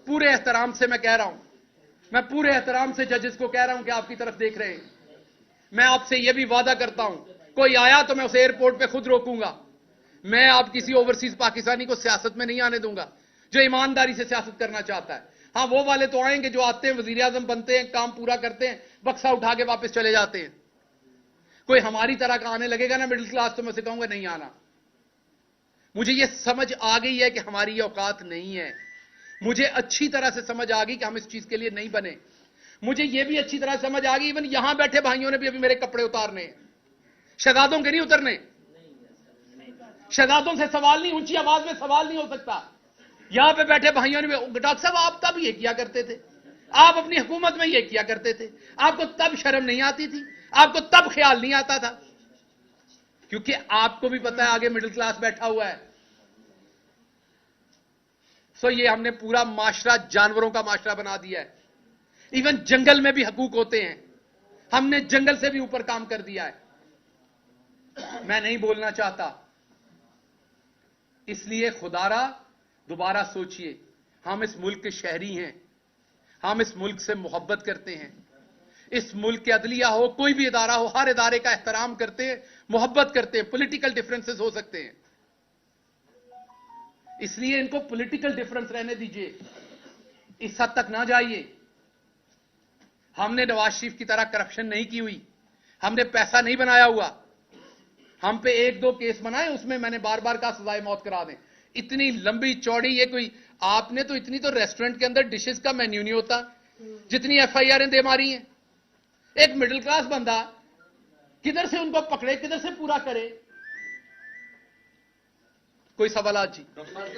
Speaker 1: पूरे एहतराम से मैं कह रहा हूं, मैं पूरे एहतराम से जजेस को कह रहा हूं कि आपकी तरफ देख रहे हैं। मैं आपसे यह भी वादा करता हूं, कोई आया तो मैं उसे एयरपोर्ट पे खुद रोकूंगा। मैं आप किसी ओवरसीज पाकिस्तानी को सियासत में नहीं आने दूंगा जो ईमानदारी से सियासत करना चाहता है। हां, वो वाले तो आएंगे जो आते हैं, वजीर आजम बनते हैं, काम पूरा करते हैं, बक्सा उठा के वापस चले जाते हैं। कोई हमारी तरह का आने लगेगा ना मिडिल क्लास, तो मैं उसे कहूंगा नहीं आना। मुझे यह समझ आ गई है कि हमारी ये औकात नहीं है। मुझे अच्छी तरह से समझ आ गई कि हम इस चीज के लिए नहीं बने। मुझे यह भी अच्छी तरह समझ आ गई, इवन यहां बैठे भाइयों ने भी अभी मेरे कपड़े उतारने हैं, शहजादों के नहीं उतरने। शहजादों से सवाल नहीं, ऊंची आवाज में सवाल नहीं हो सकता। यहां पे बैठे भाइयों ने भी, डॉक्टर साहब आप तब ये किया करते थे, आप अपनी हुकूमत में ये किया करते थे, आपको तब शर्म नहीं आती थी, आपको तब ख्याल नहीं आता था। क्योंकि आपको भी पता है आगे मिडिल क्लास बैठा हुआ है। सो ये हमने पूरा माशरा जानवरों का माशरा बना दिया है। इवन जंगल में भी हकूक होते हैं, हमने जंगल से भी ऊपर काम कर दिया है। मैं नहीं बोलना चाहता, इसलिए खुदारा दोबारा सोचिए। हम इस मुल्क के शहरी हैं, हम इस मुल्क से मोहब्बत करते हैं। इस मुल्क के अदलिया हो, कोई भी इदारा हो, हर इदारे का एहतराम करते हैं, मोहब्बत करते हैं। पॉलिटिकल डिफरेंसेस हो सकते हैं, इसलिए इनको पॉलिटिकल डिफरेंस रहने दीजिए, इस हद तक ना जाइए। हमने नवाज शरीफ की तरह करप्शन नहीं की हुई, हमने पैसा नहीं बनाया हुआ। हम पे 1-2 केस बनाए, उसमें मैंने बार बार कहा सजाए मौत करा दें। इतनी लंबी चौड़ी ये कोई, आपने तो इतनी तो रेस्टोरेंट के अंदर डिशेस का मेन्यू नहीं होता जितनी एफआईआर दे मारी हैं। एक मिडिल क्लास बंदा किधर से उनको पकड़े, किधर से पूरा करे? कोई सवाल जी?
Speaker 2: डॉक्टर साहब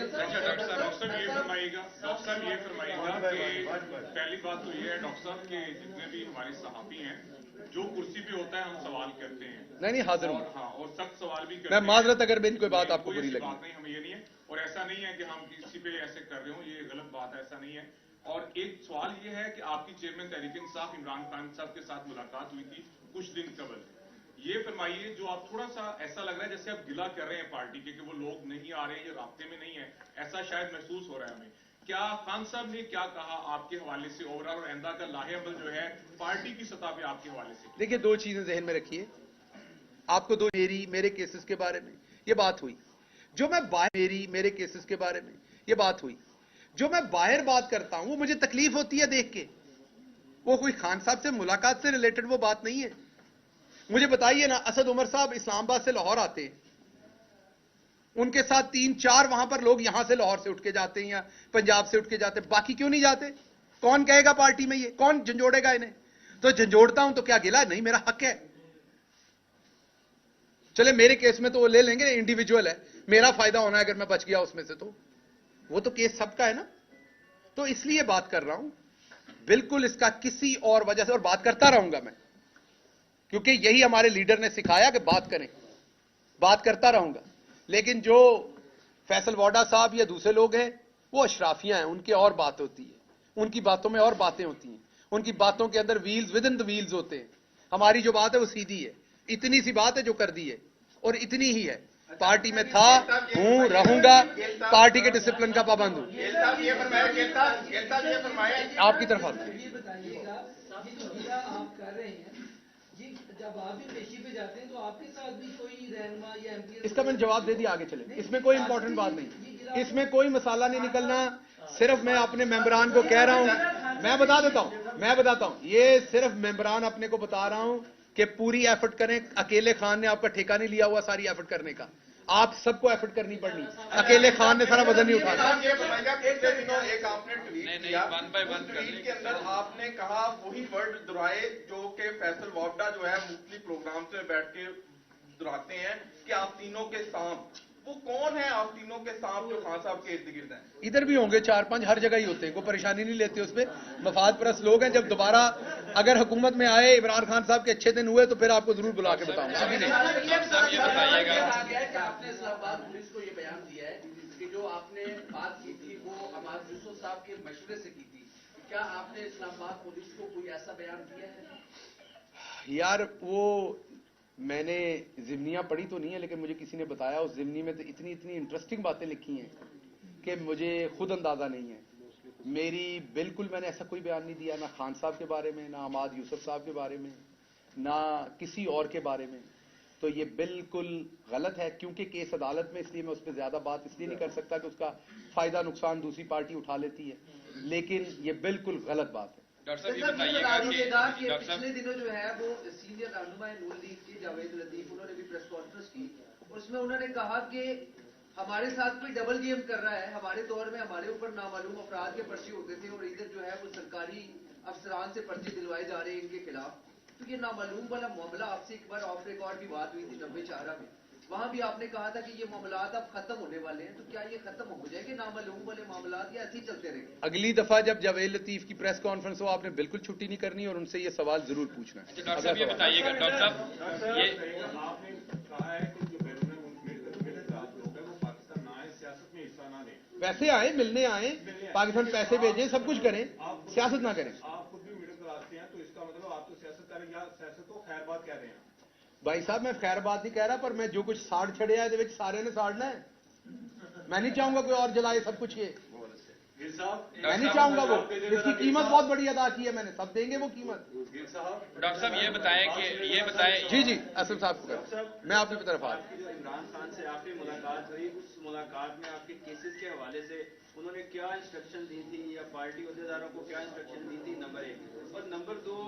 Speaker 2: ये फरमाइएगा कि पहली बात तो ये है डॉक्टर साहब कि जितने भी हमारे सहाफी हैं, जो कुर्सी पे होता है हम सवाल करते हैं।
Speaker 1: नहीं हाजिर हूं।
Speaker 2: हाँ, और सख्त सवाल भी करते
Speaker 1: मैं माजरत अगर मेरी कोई बात आपको बुरी लगी,
Speaker 2: बात नहीं, हमें ये नहीं है। और ऐसा नहीं है कि हम किसी पे ऐसे कर रहे हो, ये गलत बात है, ऐसा नहीं है। और एक सवाल ये है कि आपकी चेयरमैन तहरीक इंसाफ इमरान खान साहब के साथ मुलाकात हुई थी कुछ दिन कबल। ये फरमाइए, जो आप थोड़ा सा ऐसा लग रहा है जैसे आप गिला कर रहे हैं पार्टी के कि वो लोग नहीं आ रहे हैं, ये रास्ते में नहीं है, ऐसा शायद महसूस हो रहा है हमें। क्या खान साहब ने क्या कहा आपके हवाले से ओवरऑल, और आइंदा का लाहेअमल जो है पार्टी की सतह पे आपके हवाले से?
Speaker 1: देखिए, दो चीजें जहन में रखिए। आपको दो मेरे केसेस के बारे में ये बात हुई, जो मैं बाहर मेरे केसेस के बारे में ये बात हुई, जो मैं बाहर बात करता हूं वो मुझे तकलीफ होती है देख के, वो कोई खान साहब से मुलाकात से रिलेटेड वो बात नहीं है। मुझे बताइए ना, असद उमर साहब इस्लामाबाद से लाहौर आते हैं, उनके साथ 3-4 वहां पर लोग यहां से लाहौर से उठ के जाते हैं या पंजाब से उठ के जाते हैं, बाकी क्यों नहीं जाते? कौन कहेगा पार्टी में, ये कौन झंझोड़ेगा इन्हें? तो झंझोड़ता हूं तो क्या गिला? नहीं, मेरा हक है। चले मेरे केस में तो वो ले लेंगे, इंडिविजुअल है, मेरा फायदा होना है अगर मैं बच गया उसमें से, तो वो तो केस सबका है ना। तो इसलिए बात कर रहा हूं, बिल्कुल इसका किसी और वजह से, और बात करता रहूंगा मैं, क्योंकि यही हमारे लीडर ने सिखाया कि बात करें, बात करता रहूंगा। लेकिन जो फैसल वाडा साहब या दूसरे लोग हैं, वो अशराफियां हैं, उनकी और बात होती है, उनकी बातों में और बातें होती हैं, उनकी बातों के अंदर wheels with in the wheels होते हैं। हमारी जो बात है वो सीधी है, इतनी सी बात है जो कर दी है, और इतनी ही है। पार्टी में था, हूं, रहूंगा, पार्टी के डिसिप्लिन का पाबंद हूं। आपकी तरफ आता है,
Speaker 3: ये बताइएगा, ये जो गिला आप कर रहे हैं, ये जब आप भी पेशी पे जाते हैं तो आपके साथ भी कोई रहनुमा या एमपी?
Speaker 1: इसका मैंने जवाब दे दिया, आगे चले। इसमें कोई इंपॉर्टेंट बात नहीं, इसमें कोई मसाला नहीं निकलना। सिर्फ मैं अपने मेंबरान को कह रहा हूं, मैं बता देता हूं, मैं बताता हूं, ये सिर्फ मेंबरान अपने को बता रहा हूं कि पूरी एफर्ट करें। अकेले खान ने आपका ठेका नहीं लिया हुआ सारी एफर्ट करने का, आप सबको एफर्ट करनी पड़नी। अकेले खान ने सारा वजन नहीं उठाना।
Speaker 4: एक आपने ट्वीट किया, ट्वीट के अंदर आपने कहा वही वर्ड दोहराए जो कि फैसल वाडा जो है मुख्तलिफ प्रोग्राम में बैठ के दोहराते हैं कि आप तीनों के सांप। वो कौन है आप तीनों के सांप जो खान साहब के इर्द गिर्द हैं?
Speaker 1: इधर भी होंगे 4-5, हर जगह ही होते हैं, कोई परेशानी नहीं लेते उसपे। मफाद परस्त लोग हैं। जब दोबारा अगर हुकूमत में आए, इमरान खान साहब के अच्छे दिन हुए तो फिर आपको जरूर बुला के बताऊंगा। अभी नहीं।
Speaker 5: आपने इस्लामाबाद पुलिस को ये बयान दिया है कि जो आपने बात की थी वो अमाद यूसुफ साहब के मशवरे से की थी। क्या आपने इस्लामाबाद पुलिस को कोई ऐसा बयान दिया है?
Speaker 1: यार, वो मैंने जिमनियां पढ़ी तो नहीं है, लेकिन मुझे किसी ने बताया उस जिमनी में तो इतनी इंटरेस्टिंग बातें लिखी हैं कि मुझे खुद अंदाजा नहीं है। मेरी बिल्कुल मैंने ऐसा कोई बयान नहीं दिया, ना खान साहब के बारे में, ना अमाद यूसुफ साहब के बारे में, ना किसी और के बारे में। तो ये बिल्कुल गलत है, क्योंकि केस अदालत में, इसलिए मैं उस पर ज्यादा बात इसलिए नहीं कर सकता कि उसका फायदा नुकसान दूसरी पार्टी उठा लेती है, लेकिन ये बिल्कुल गलत बात है।
Speaker 5: डॉक्टर साहब ये बताइएगा कि पिछले दिनों जो है वो सीनियर रहनुमा नून लीग की जावेद लतीफ, उन्होंने भी प्रेस कॉन्फ्रेंस की, उसमें उन्होंने कहा कि हमारे साथ कोई डबल गेम कर रहा है। हमारे दौर में हमारे ऊपर नामालूम अफराद के पर्चे होते थे और इधर जो है वो सरकारी अफसरान से पर्चे दिलवाए जा रहे हैं इनके खिलाफ। तो ये नामालूम वाला मामला, आपसे एक बार ऑफ रिकॉर्ड भी बात हुई थी 90-4 में, वहां भी आपने कहा था कि ये मामलात अब खत्म होने वाले हैं। तो क्या ये खत्म हो जाएंगे नामालूम वाले मामलात, या ऐसे ही चलते रहेंगे?
Speaker 1: अगली दफा जब जावेद लतीफ की प्रेस कॉन्फ्रेंस हो, आपने बिल्कुल छुट्टी नहीं करनी और उनसे ये सवाल जरूर पूछना है।
Speaker 6: डॉक्टर साहब ये बताइएगा, डॉक्टर साहब ये
Speaker 2: आपने कहा है कि जो बैरून लोग हैं वो पाकिस्तान ना आए, सियासत में हिस्सा ना लें।
Speaker 1: वैसे आए, मिलने आए, पाकिस्तान पैसे भेजें, सब कुछ करें, सियासत ना करें।
Speaker 2: आप खुद भी मिडिल क्लास के हैं, तो इसका मतलब आप तो सियासत करें या सियासत को खैर बात कह रहे हैं?
Speaker 1: भाई साहब, मैं खैर बात नहीं कह रहा, पर मैं जो कुछ साड़ छड़िया है सारे ने साड़ना है। मैं नहीं चाहूंगा कोई और जलाए सब कुछ। ये मैं नहीं चाहूंगा। वो इसकी कीमत बहुत बड़ी अदा की है मैंने, सब देंगे वो कीमत।
Speaker 6: डॉक्टर साहब ये बताएं
Speaker 1: जी जी, असम साहब को मैं आपकी तरफ आ रहा हूं।
Speaker 7: जो इमरान खान से आपकी मुलाकात हुई, उस मुलाकात में आपके केसेस के हवाले से उन्होंने क्या इंस्ट्रक्शन दी थी या पार्टी अहदेदारों को क्या इंस्ट्रक्शन दी थी, नंबर 1। और नंबर 2,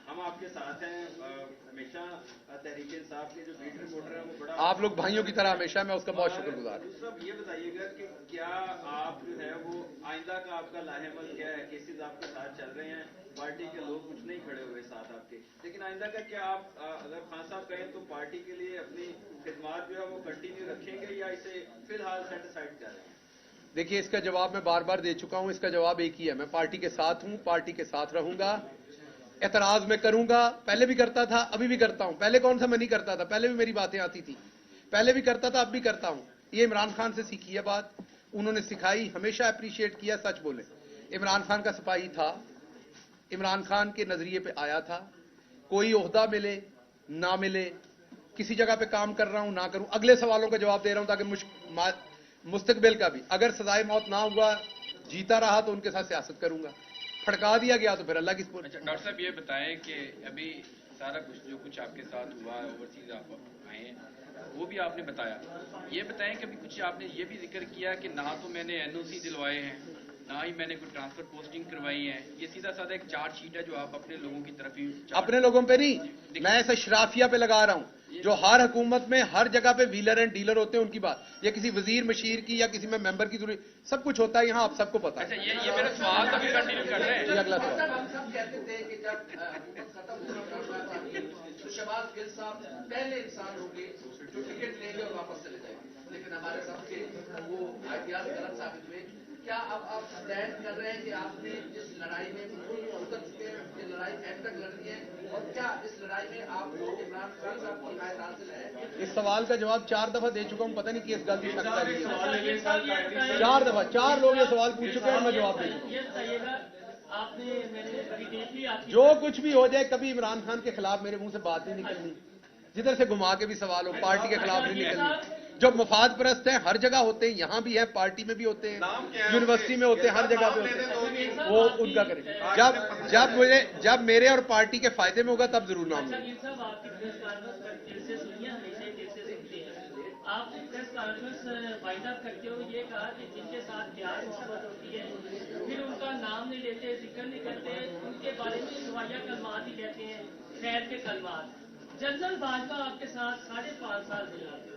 Speaker 7: हम आपके साथ हैं हमेशा, तहरीक इंसाफ के जो बीट रिपोर्टर है वो बड़ा,
Speaker 1: आप लोग भाइयों की तरह हमेशा, मैं उसका बहुत शुक्रगुजार हूं।
Speaker 7: दूसरा ये बताइएगा कि क्या आप जो है वो आइंदा का आपका लाहेमल क्या है? केसेस आपके साथ चल रहे हैं, पार्टी के लोग कुछ नहीं खड़े हुए साथ आपके, लेकिन आइंदा का क्या आप अगर खान साहब कहें तो पार्टी के लिए अपनी खिदमत जो है वो कंटिन्यू रखेंगे या इसे फिलहाल सेट असाइड कर रहे हैं?
Speaker 1: देखिए, इसका जवाब मैं बार बार दे चुका हूं। इसका जवाब एक ही है, मैं पार्टी के साथ हूं, पार्टी के साथ रहूंगा। एतराज में करूंगा, पहले भी करता था, अभी भी करता हूं। पहले कौन सा मैं नहीं करता था, पहले भी मेरी बातें आती थी, पहले भी करता था, अब भी करता हूं। ये इमरान खान से सीखी है बात, उन्होंने सिखाई, हमेशा अप्रिशिएट किया, सच बोले। इमरान खान का सिपाही था, इमरान खान के नजरिए पे आया था, कोई ओहदा मिले ना मिले, किसी जगह पे काम कर रहा हूं ना करूं, अगले सवालों का जवाब दे रहा हूं ताकि मुस्तकबिल का भी, अगर सजाए मौत ना हुआ, जीता रहा तो उनके साथ सियासत करूंगा, फड़का दिया गया तो फिर अल्लाह की सपुर्द।
Speaker 6: अच्छा डॉक्टर साहब ये बताएं कि अभी सारा कुछ जो कुछ आपके साथ हुआ, ओवरसीज आप आए हैं, वो भी आपने बताया, ये बताएं कि अभी कुछ आपने ये भी जिक्र किया कि ना तो मैंने एनओसी दिलवाए हैं, ना ही मैंने कोई ट्रांसफर पोस्टिंग करवाई है, ये सीधा साधा एक चार्जशीट है जो आप अपने लोगों की तरफ ही
Speaker 1: अपने लोगों पे नहीं, मैं ऐसा शराफिया पे लगा रहा हूं, जो हर हुकूमत में हर जगह पे व्हीलर एंड डीलर होते हैं उनकी बात, या किसी वजीर मशीर की या किसी में मेंबर की जरूरत, सब कुछ होता है यहाँ, आप सबको पता है।
Speaker 6: अच्छा ये मेरा सवाल अभी कंटिन्यू कर रहे हैं।
Speaker 1: अगला सवाल,
Speaker 5: हम सब कहते थे कि जब हुकूमत खत्म होगी तो शहबाज गिल साहब पहले इंसान होंगे जो टिकट लेंगे और वापस चले जाएंगे, लेकिन हमारे सबके वो आइडियाज गलत साबित हुए। क्या अब आप स्टैंड कर रहे हैं कि आपने इस लड़ाई में उतर चुके हैं, ये लड़ाई एंड तक लड़नी है, और क्या इस लड़ाई में आपको इमरान खान साहब की हिमायत हासिल है?
Speaker 1: इस सवाल का जवाब 4 दफा दे चुका हूं, पता नहीं किस गलती शक्ता है, 4 दफा 4 लोग ये सवाल पूछ चुके हैं, मैं जवाब दे चुका हूं। जो कुछ भी हो जाए, कभी इमरान खान के खिलाफ मेरे मुंह से बात नहीं निकलनी, जिधर से घुमा के भी सवाल हो, पार्टी के खिलाफ नहीं निकलनी। जो मफाद परस्त हैं हर जगह होते हैं, यहां भी है, पार्टी में भी होते हैं, यूनिवर्सिटी में होते हैं, हर जगह पे होते हैं, वो उनका करें। जब मेरे और पार्टी के फायदे में होगा तब जरूर नाम लेंगे।
Speaker 8: आप प्रेस कॉन्फ्रेंस वाइंड अप करते हो, ये कहा कि जिनके साथ प्यार मोहब्बत होती है फिर उनका नाम नहीं लेते, जिक्र नहीं करते, उनके बारे में सवाया कलमात ही कहते हैं, खैर के कलमात। जनरल बाजवा आपके साथ 5.5 साल गुजारे,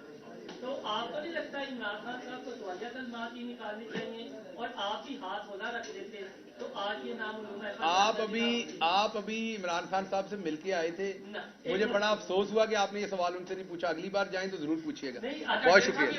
Speaker 8: तो आपको नहीं लगता इमरान खान साहब को सवाया कलमात ही निकालनी चाहिए और आप ही हाथ होला रख देते, तो आज ये नाम
Speaker 1: आप अभी इमरान खान साहब से मिलके आए थे, मुझे बड़ा अफसोस हुआ कि आपने ये सवाल उनसे नहीं पूछा, अगली बार जाएं तो जरूर पूछिएगा। बहुत शुक्रिया।